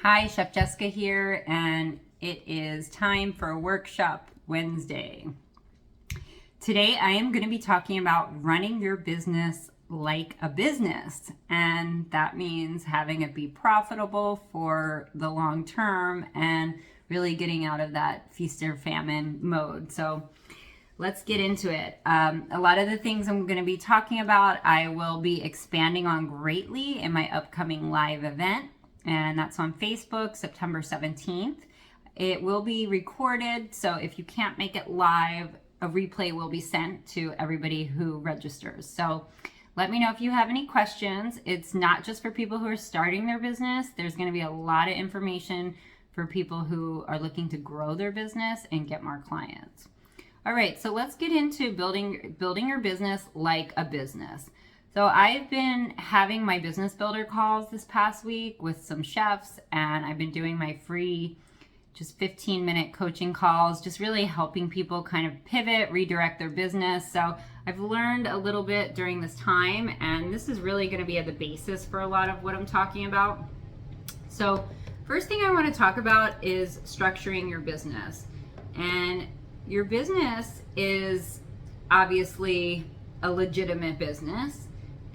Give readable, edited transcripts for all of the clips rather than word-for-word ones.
Hi, Chef Jessica here, and it is time for Workshop Wednesday. Today I am going to be talking about running your business like a business, and that means having it be profitable for the long term and really getting out of that feast or famine mode. So let's get into it. A lot of the things I'm going to be talking about, I will be expanding on greatly in my upcoming live event, and that's on Facebook, September 17th. It will be recorded, so if you can't make it live, a replay will be sent to everybody who registers. So let me know if you have any questions. It's not just for people who are starting their business. There's going to be a lot of information for people who are looking to grow their business and get more clients. All right, so let's get into building your business like a business. So I've been having my business builder calls this past week with some chefs, and I've been doing my free just 15-minute coaching calls, just really helping people kind of pivot, redirect their business. So I've learned a little bit during this time, and this is really going to be at the basis for a lot of what I'm talking about. So first thing I want to talk about is structuring your business. And your business is obviously a legitimate business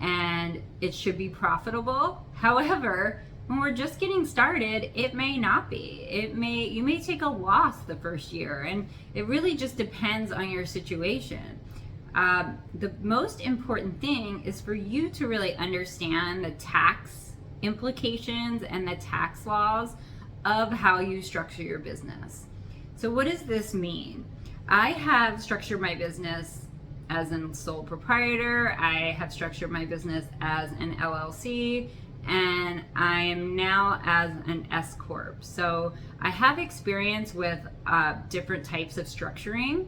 and it should be profitable. However, when we're just getting started, it may not be. You may take a loss the first year, and it really just depends on your situation. The most important thing is for you to really understand the tax implications and the tax laws of how you structure your business. So what does this mean? I have structured my business as a sole proprietor. I have structured my business as an LLC, and I am now as an SCorp. So I have experience with different types of structuring.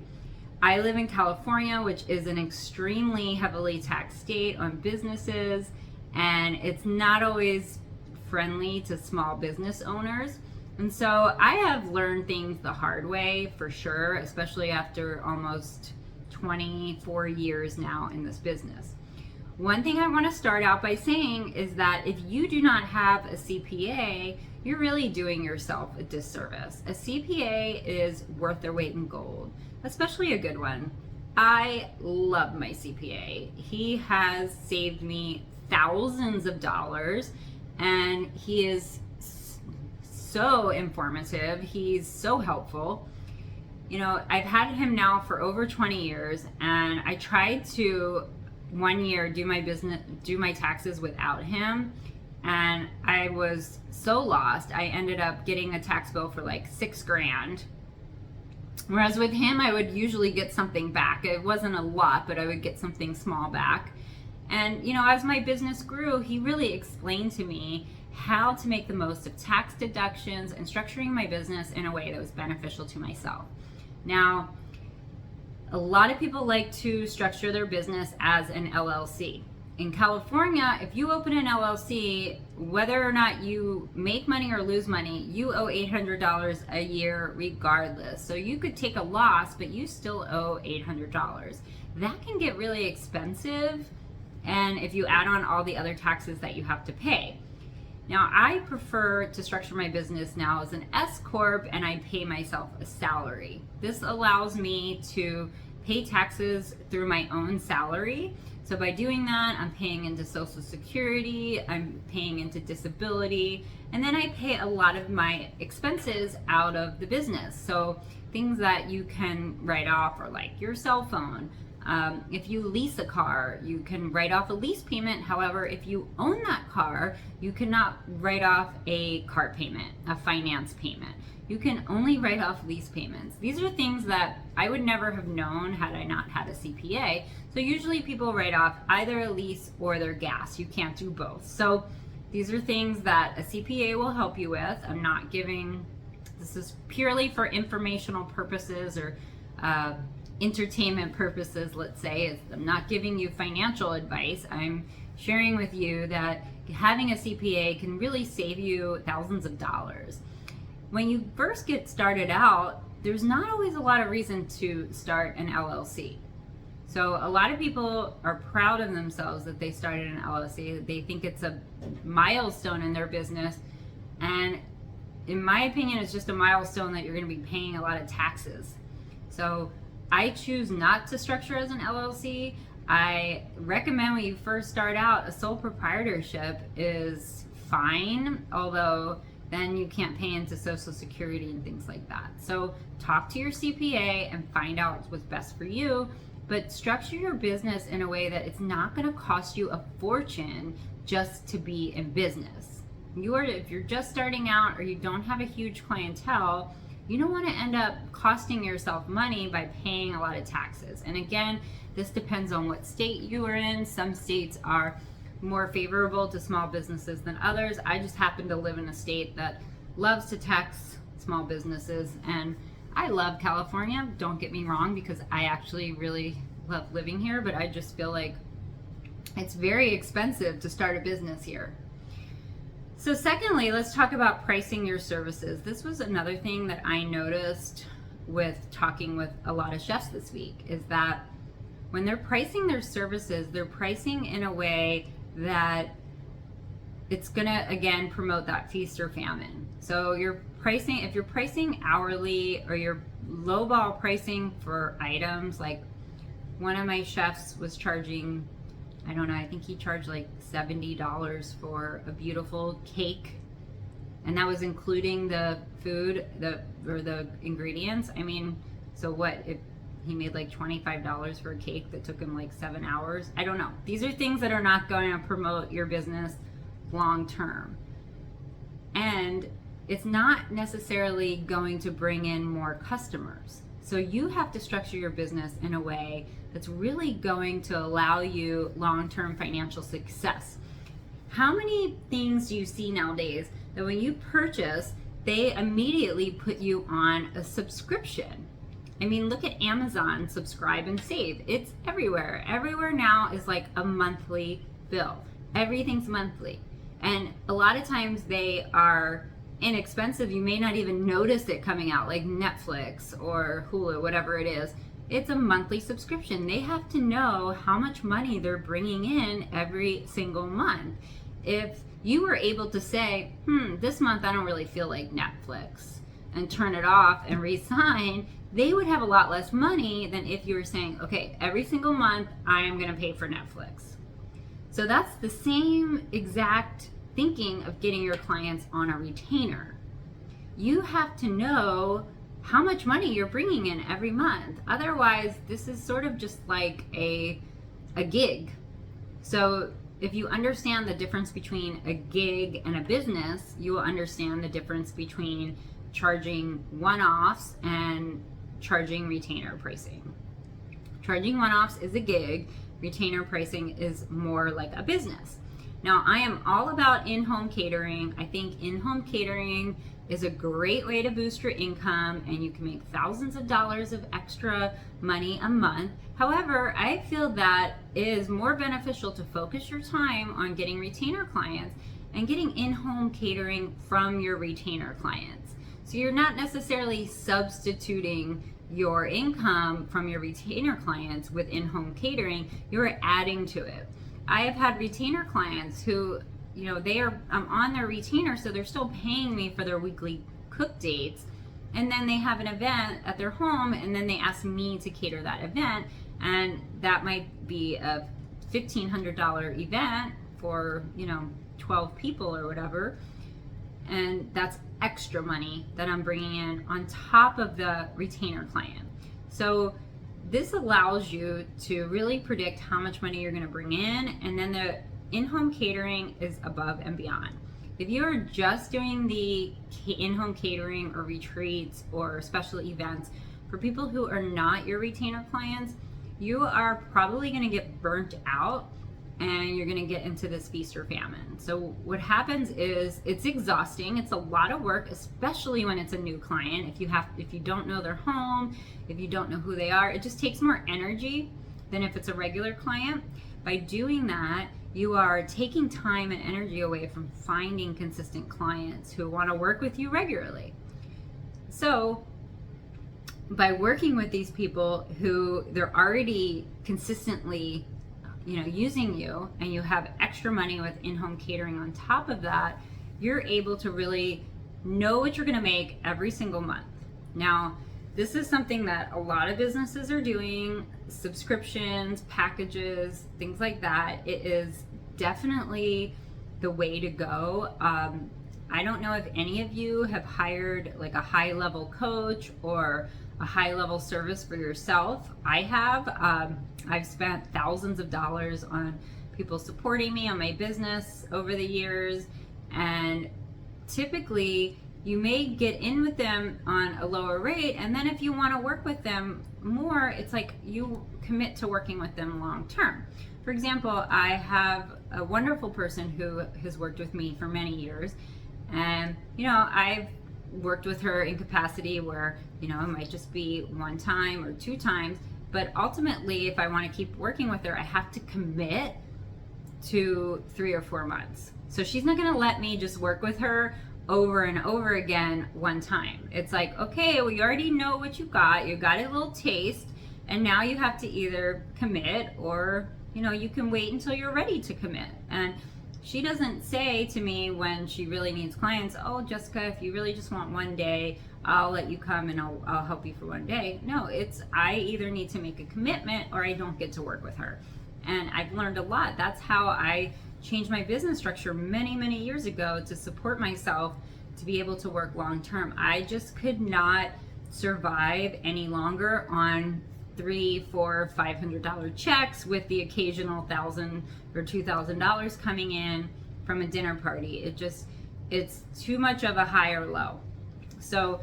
I live in California, which is an extremely heavily taxed state on businesses, and it's not always friendly to small business owners. And so I have learned things the hard way for sure, especially after almost 24 years now in this business. One thing I want to start out by saying is that if you do not have a CPA, you're really doing yourself a disservice. A CPA is worth their weight in gold, especially a good one. I love my CPA. He has saved me thousands of dollars, and he is so informative. He's so helpful. You know, I've had him now for over 20 years, and I tried to one year do my taxes without him, and I was so lost. I ended up getting a tax bill for like $6,000. Whereas with him, I would usually get something back. It wasn't a lot, but I would get something small back. And, you know, as my business grew, he really explained to me how to make the most of tax deductions and structuring my business in a way that was beneficial to myself. Now, a lot of people like to structure their business as an LLC. In California, if you open an LLC, whether or not you make money or lose money, you owe $800 a year regardless. So you could take a loss, but you still owe $800. That can get really expensive, and if you add on all the other taxes that you have to pay. Now, I prefer to structure my business now as an S-Corp, and I pay myself a salary. This allows me to pay taxes through my own salary. So by doing that, I'm paying into Social Security, I'm paying into disability, and then I pay a lot of my expenses out of the business. So things that you can write off are like your cell phone. If you lease a car, you can write off a lease payment. However, if you own that car, you cannot write off a car payment, a finance payment. You can only write off lease payments. These are things that I would never have known had I not had a CPA. So usually people write off either a lease or their gas. You can't do both. So these are things that a CPA will help you with. I'm not giving, this is purely for informational purposes or entertainment purposes, let's say. I'm not giving you financial advice. I'm sharing with you that having a CPA can really save you thousands of dollars. When you first get started out, there's not always a lot of reason to start an LLC. So a lot of people are proud of themselves that they started an LLC. They think it's a milestone in their business, and in my opinion, it's just a milestone that you're going to be paying a lot of taxes. So I choose not to structure as an LLC. I recommend when you first start out, a sole proprietorship is fine, although then you can't pay into Social Security and things like that. So talk to your CPA and find out what's best for you, but structure your business in a way that it's not going to cost you a fortune just to be in business. If you're just starting out or you don't have a huge clientele, you don't want to end up costing yourself money by paying a lot of taxes. And again, this depends on what state you are in. Some states are more favorable to small businesses than others. I just happen to live in a state that loves to tax small businesses, and I love California, don't get me wrong, because I actually really love living here, but I just feel like it's very expensive to start a business here. So secondly, let's talk about pricing your services. This was another thing that I noticed with talking with a lot of chefs this week, is that when they're pricing their services, they're pricing in a way that it's gonna, again, promote that feast or famine. So if you're pricing hourly, or you're lowball pricing for items, like one of my chefs was charging, I don't know, I think he charged like $70 for a beautiful cake, and that was including the food, the ingredients. I mean, so what, if he made like $25 for a cake that took him like 7 hours? I don't know. These are things that are not going to promote your business long term. And it's not necessarily going to bring in more customers. So you have to structure your business in a way that's really going to allow you long-term financial success. How many things do you see nowadays that when you purchase, they immediately put you on a subscription? I mean, look at Amazon, Subscribe and Save. It's everywhere. Everywhere now is like a monthly bill. Everything's monthly. And a lot of times they are inexpensive. You may not even notice it coming out, like Netflix or Hulu, whatever it is. It's a monthly subscription. They have to know how much money they're bringing in every single month. If you were able to say, this month I don't really feel like Netflix, and turn it off and re-sign, they would have a lot less money than if you were saying, okay, every single month I am going to pay for Netflix. So that's the same exact thinking of getting your clients on a retainer. You have to know how much money you're bringing in every month. Otherwise, this is sort of just like a gig. So if you understand the difference between a gig and a business, you will understand the difference between charging one-offs and charging retainer pricing. Charging one-offs is a gig. Retainer pricing is more like a business. Now, I am all about in-home catering. I think in-home catering is a great way to boost your income, and you can make thousands of dollars of extra money a month. However, I feel that it is more beneficial to focus your time on getting retainer clients and getting in-home catering from your retainer clients. So you're not necessarily substituting your income from your retainer clients with in-home catering, you're adding to it. I have had retainer clients who, I'm on their retainer, so they're still paying me for their weekly cook dates, and then they have an event at their home, and then they ask me to cater that event, and that might be a $1,500 event for 12 people or whatever, and that's extra money that I'm bringing in on top of the retainer client. So this allows you to really predict how much money you're going to bring in, and then the in-home catering is above and beyond. If you're just doing the in-home catering or retreats or special events for people who are not your retainer clients, you are probably going to get burnt out, and you're going to get into this feast or famine. So what happens is it's exhausting. It's a lot of work, especially when it's a new client. If you don't know their home, if you don't know who they are, it just takes more energy than if it's a regular client. By doing that, you are taking time and energy away from finding consistent clients who want to work with you regularly. So by working with these people who they're already consistently using you, and you have extra money with in-home catering on top of that, you're able to really know what you're going to make every single month. Now, this is something that a lot of businesses are doing, subscriptions, packages, things like that. It is definitely the way to go. I don't know if any of you have hired like a high level coach or a high level service for yourself. I have. I've spent thousands of dollars on people supporting me on my business over the years, and typically you may get in with them on a lower rate, and then if you want to work with them more, it's like you commit to working with them long term. For example, I have a wonderful person who has worked with me for many years, and I've worked with her in capacity where it might just be one time or two times, but ultimately if I want to keep working with her, I have to commit to 3 or 4 months. So she's not going to let me just work with her over and over again one time. It's like, okay, well, you already know what you got a little taste, and now you have to either commit or you can wait until you're ready to commit. And she doesn't say to me when she really needs clients, oh, Jessica, if you really just want one day, I'll let you come and I'll help you for one day. No, it's I either need to make a commitment or I don't get to work with her. And I've learned a lot. That's how I changed my business structure many, many years ago to support myself to be able to work long term. I just could not survive any longer on $300, $400, $500 checks with the occasional $1,000 or $2,000 coming in from a dinner party. It's too much of a high or low. So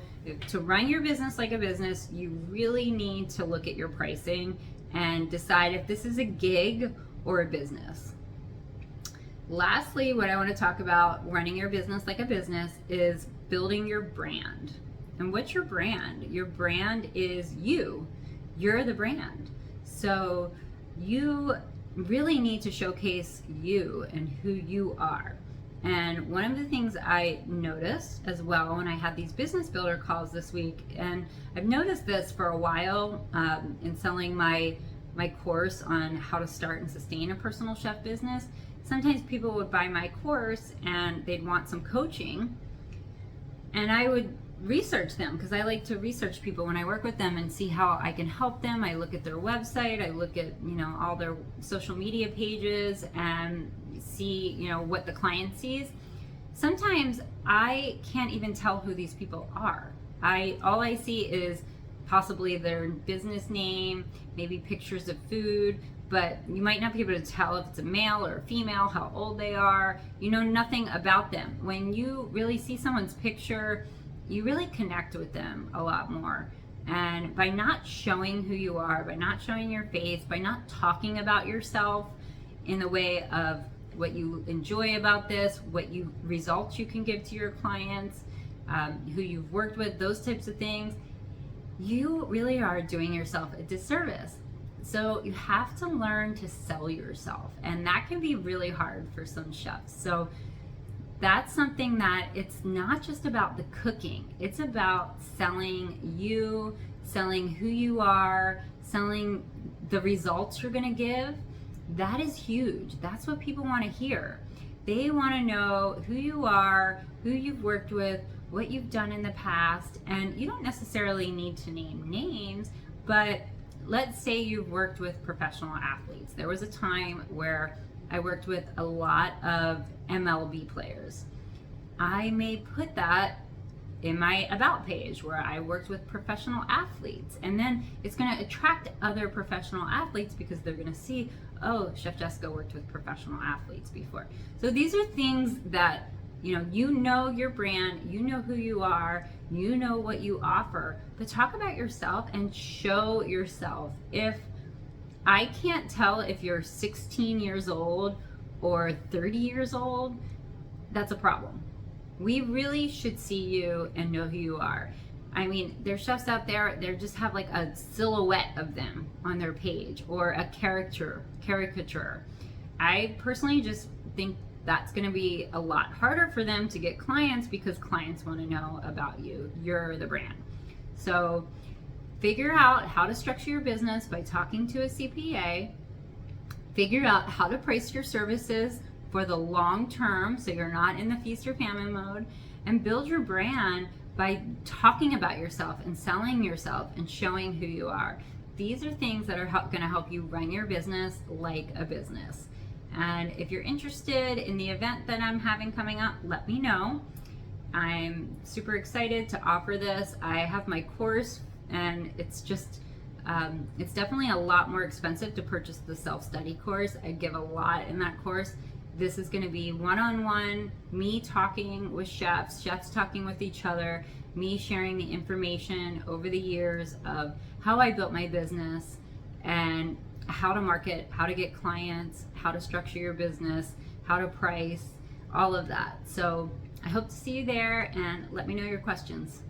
to run your business like a business, you really need to look at your pricing and decide if this is a gig or a business. Lastly, what I want to talk about running your business like a business is building your brand. And what's your brand? Your brand is you. You're the brand. So you really need to showcase you and who you are. And one of the things I noticed as well when I had these business builder calls this week, and I've noticed this for a while in selling my course on how to start and sustain a personal chef business. Sometimes people would buy my course and they'd want some coaching, and I would research them because I like to research people when I work with them and see how I can help them. I look at their website, I look at all their social media pages and see what the client sees. Sometimes I can't even tell who these people are. All I see is possibly their business name, maybe pictures of food, but you might not be able to tell if it's a male or a female, how old they are. You know nothing about them. When you really see someone's picture, you really connect with them a lot more. And by not showing who you are, by not showing your face, by not talking about yourself in the way of what you enjoy about this, results you can give to your clients, who you've worked with, those types of things, you really are doing yourself a disservice. So you have to learn to sell yourself, and that can be really hard for some chefs. So that's something that it's not just about the cooking, it's about selling you, selling who you are, selling the results you're going to give. That is huge. That's what people want to hear. They want to know who you are, who you've worked with, what you've done in the past. And you don't necessarily need to name names, but let's say you've worked with professional athletes. There was a time where I worked with a lot of MLB players. I may put that in my about page where I worked with professional athletes, and then it's going to attract other professional athletes because they're going to see, oh, Chef Jessica worked with professional athletes before. So these are things that you know your brand, you know who you are, you know what you offer, but talk about yourself and show yourself. If I can't tell if you're 16 years old or 30 years old, that's a problem. We really should see you and know who you are. I mean, there's chefs out there, they just have like a silhouette of them on their page or a caricature. I personally just think that's going to be a lot harder for them to get clients because clients want to know about you. You're the brand. So figure out how to structure your business by talking to a CPA. Figure out how to price your services for the long term so you're not in the feast or famine mode. and build your brand by talking about yourself and selling yourself and showing who you are. These are things that are going to help you run your business like a business. And if you're interested in the event that I'm having coming up, let me know. I'm super excited to offer this. I have my course, and it's just it's definitely a lot more expensive to purchase the self-study course. I give a lot in that course. This is going to be one-on-one, me talking with chefs talking with each other, me sharing the information over the years of how I built my business and how to market, how to get clients, how to structure your business, how to price, all of that. So I hope to see you there, and let me know your questions.